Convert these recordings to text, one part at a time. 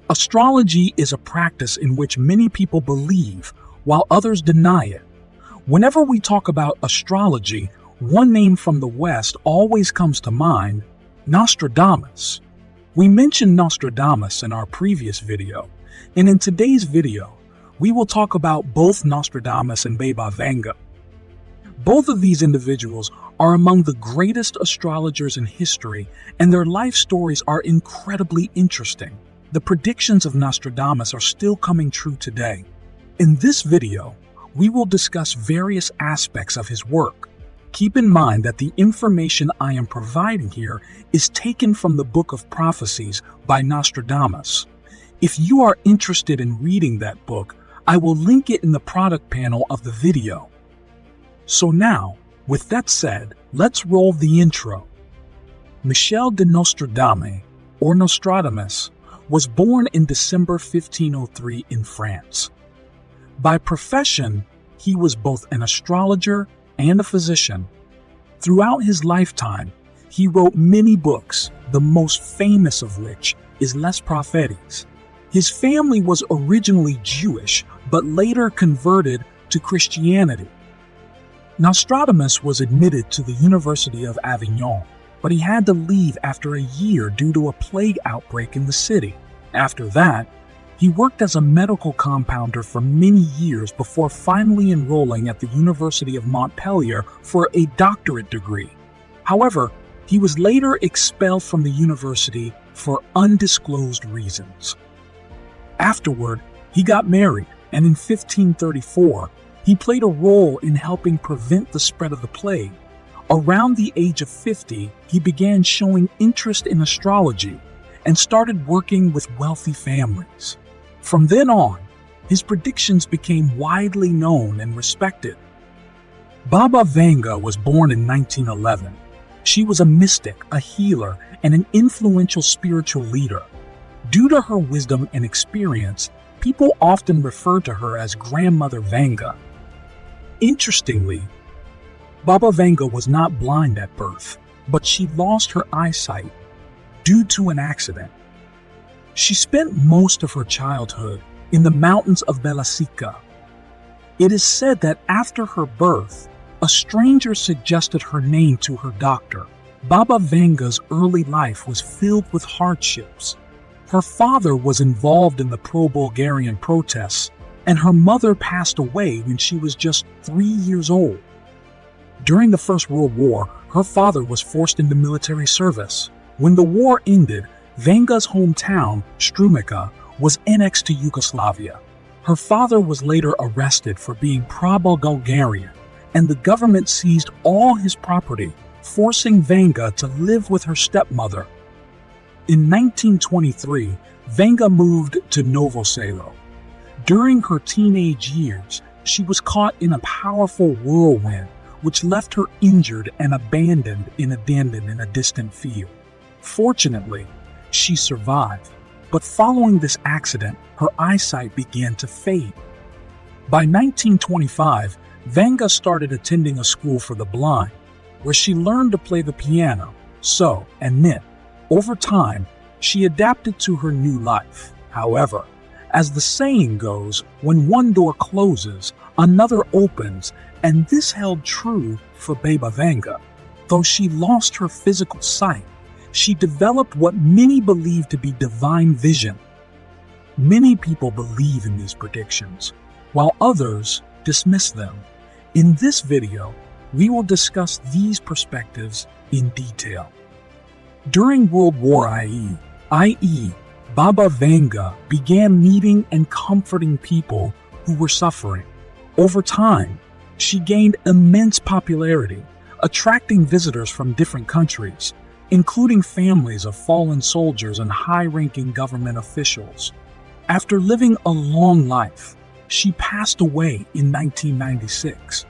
Astrology is a practice in which many people believe while others deny it. Whenever we talk about astrology, one name from the West always comes to mind: Nostradamus. We mentioned Nostradamus in our previous video, and in today's video, we will talk about both Nostradamus and Baba Vanga. Both of these individuals are among the greatest astrologers in history, and their life stories are incredibly interesting. The predictions of Nostradamus are still coming true today. In this video, we will discuss various aspects of his work. Keep in mind that the information I am providing here is taken from the book of Prophecies by Nostradamus. If you are interested in reading that book, I will link it in the product panel of the video. So now, with that said, let's roll the intro. Michel de Nostradamus, or Nostradamus, was born in December 1503 in France. By profession, he was both an astrologer and a physician. Throughout his lifetime, he wrote many books, the most famous of which is Les Prophecies. His family was originally Jewish, but later converted to Christianity. Nostradamus was admitted to the University of Avignon, but he had to leave after a year due to a plague outbreak in the city. After that, he worked as a medical compounder for many years before finally enrolling at the University of Montpellier for a doctorate degree. However, he was later expelled from the university for undisclosed reasons. Afterward, he got married, and in 1534, he played a role in helping prevent the spread of the plague. Around the age of 50, he began showing interest in astrology and started working with wealthy families. From then on, his predictions became widely known and respected. Baba Vanga was born in 1911. She was a mystic, a healer, and an influential spiritual leader. Due to her wisdom and experience, people often refer to her as Grandmother Vanga. Interestingly, Baba Vanga was not blind at birth, but she lost her eyesight due to an accident. She spent most of her childhood in the mountains of Belasica. It is said that after her birth, a stranger suggested her name to her doctor. Baba Vanga's early life was filled with hardships. Her father was involved in the pro-Bulgarian protests, and her mother passed away when she was just 3 years old. During the First World War, her father was forced into military service. When the war ended, Vanga's hometown, Strumica, was annexed to Yugoslavia. Her father was later arrested for being pro-Bulgarian, and the government seized all his property, forcing Vanga to live with her stepmother. In 1923, Vanga moved to Novo Selo. During her teenage years, she was caught in a powerful whirlwind, which left her injured and abandoned in a distant field. Fortunately, she survived, but following this accident, her eyesight began to fade. By 1925, Vanga started attending a school for the blind, where she learned to play the piano, sew, and knit. Over time, she adapted to her new life. However, as the saying goes, when one door closes, another opens, and this held true for Baba Vanga. Though she lost her physical sight, she developed what many believe to be divine vision. Many people believe in these predictions, while others dismiss them. In this video, we will discuss these perspectives in detail. During World War i.e., Baba Vanga began meeting and comforting people who were suffering. Over time, she gained immense popularity, attracting visitors from different countries, including families of fallen soldiers and high-ranking government officials. After living a long life, she passed away in 1996.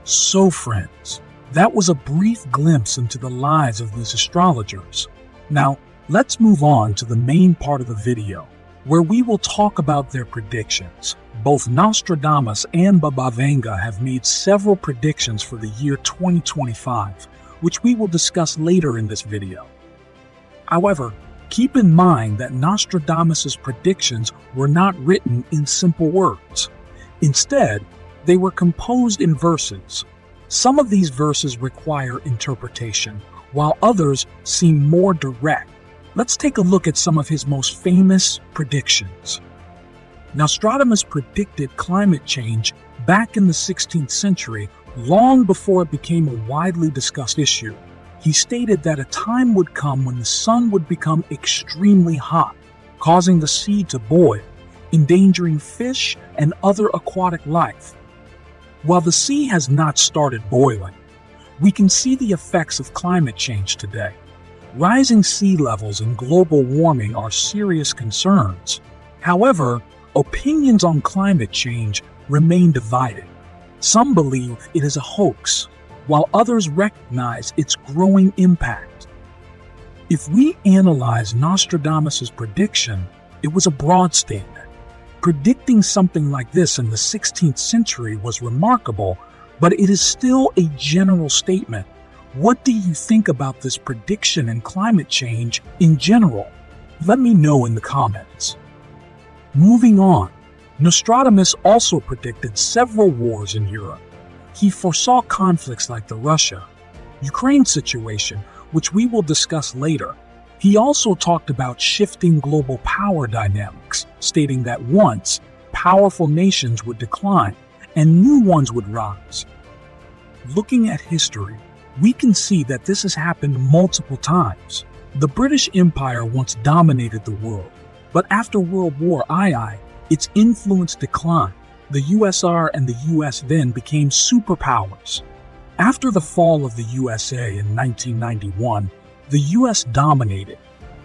So friends, that was a brief glimpse into the lives of these astrologers. Now, let's move on to the main part of the video, where we will talk about their predictions. Both Nostradamus and Baba Vanga have made several predictions for the year 2025, which we will discuss later in this video. However, Keep in mind that Nostradamus' predictions were not written in simple words. Instead, they were composed in verses. Some of these verses require interpretation, while others seem more direct. Let's take a look at some of his most famous predictions. Nostradamus predicted climate change back in the 16th century, long before it became a widely discussed issue. He stated that a time would come when the sun would become extremely hot, causing the sea to boil, endangering fish and other aquatic life. While the sea has not started boiling, we can see the effects of climate change today. Rising sea levels and global warming are serious concerns. However, opinions on climate change remain divided. Some believe it is a hoax, while others recognize its growing impact. If we analyze Nostradamus' prediction, it was a broad statement. Predicting something like this in the 16th century was remarkable, but it is still a general statement. What do you think about this prediction and climate change in general? Let me know in the comments. Moving on, Nostradamus also predicted several wars in Europe. He foresaw conflicts like the Russia-Ukraine situation, which we will discuss later. He also talked about shifting global power dynamics, stating that once, powerful nations would decline and new ones would rise. Looking at history, we can see that this has happened multiple times. The British Empire once dominated the world, but after World War II, its influence declined. The USSR and the US then became superpowers. After the fall of the USA in 1991, the US dominated.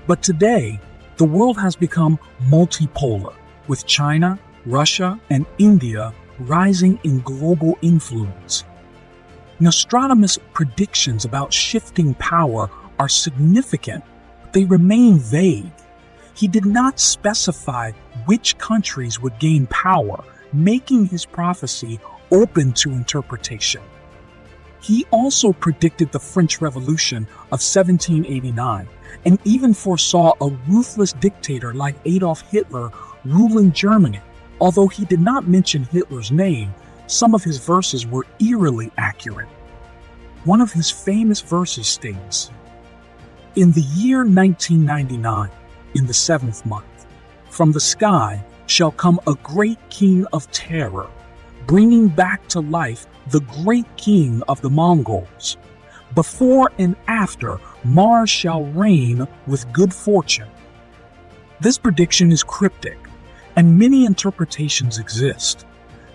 But today, the world has become multipolar, with China, Russia, and India rising in global influence. Nostradamus' predictions about shifting power are significant, but they remain vague. He did not specify which countries would gain power, making his prophecy open to interpretation. He also predicted the French Revolution of 1789 and even foresaw a ruthless dictator like Adolf Hitler ruling Germany. Although he did not mention Hitler's name, some of his verses were eerily accurate. One of his famous verses states, "In the year 1999, in the 7th month, from the sky shall come a great king of terror, bringing back to life the great king of the Mongols. Before and after, Mars shall reign with good fortune." This prediction is cryptic, and many interpretations exist.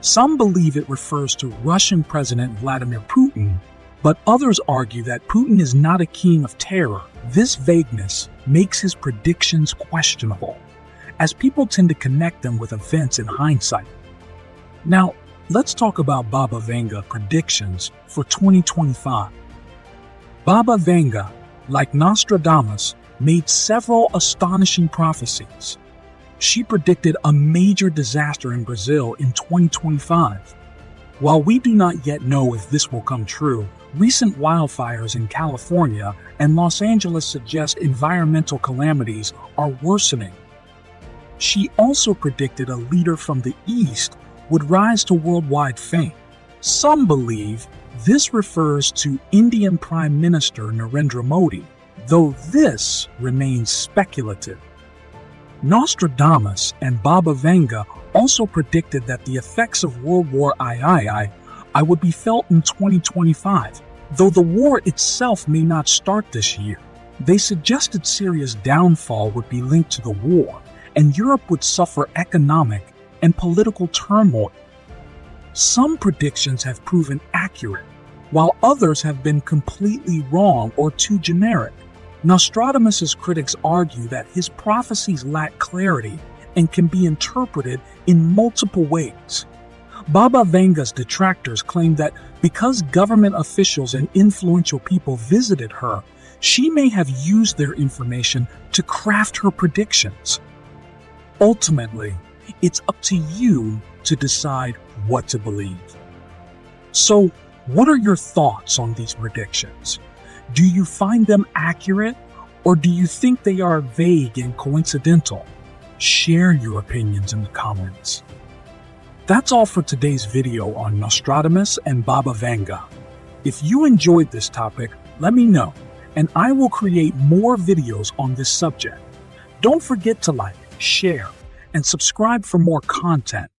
Some believe it refers to Russian President Vladimir Putin, but others argue that Putin is not a king of terror. This vagueness makes his predictions questionable, as people tend to connect them with events in hindsight. Now, let's talk about Baba Vanga predictions for 2025. Baba Vanga, like Nostradamus, made several astonishing prophecies. She predicted a major disaster in Brazil in 2025. While we do not yet know if this will come true, recent wildfires in California and Los Angeles suggest environmental calamities are worsening. She also predicted a leader from the East would rise to worldwide fame. Some believe this refers to Indian Prime Minister Narendra Modi, though this remains speculative. Nostradamus and Baba Vanga also predicted that the effects of World War II would be felt in 2025, though the war itself may not start this year. They suggested Syria's downfall would be linked to the war, and Europe would suffer economic and political turmoil. Some predictions have proven accurate, while others have been completely wrong or too generic. Nostradamus' critics argue that his prophecies lack clarity and can be interpreted in multiple ways. Baba Vanga's detractors claim that because government officials and influential people visited her, she may have used their information to craft her predictions. Ultimately, it's up to you to decide what to believe. So, what are your thoughts on these predictions? Do you find them accurate, Or do you think they are vague and coincidental? Share your opinions in the comments. That's all for today's video on Nostradamus and Baba Vanga. If you enjoyed this topic, let me know, and I will create more videos on this subject. Don't forget to like, share, and subscribe for more content.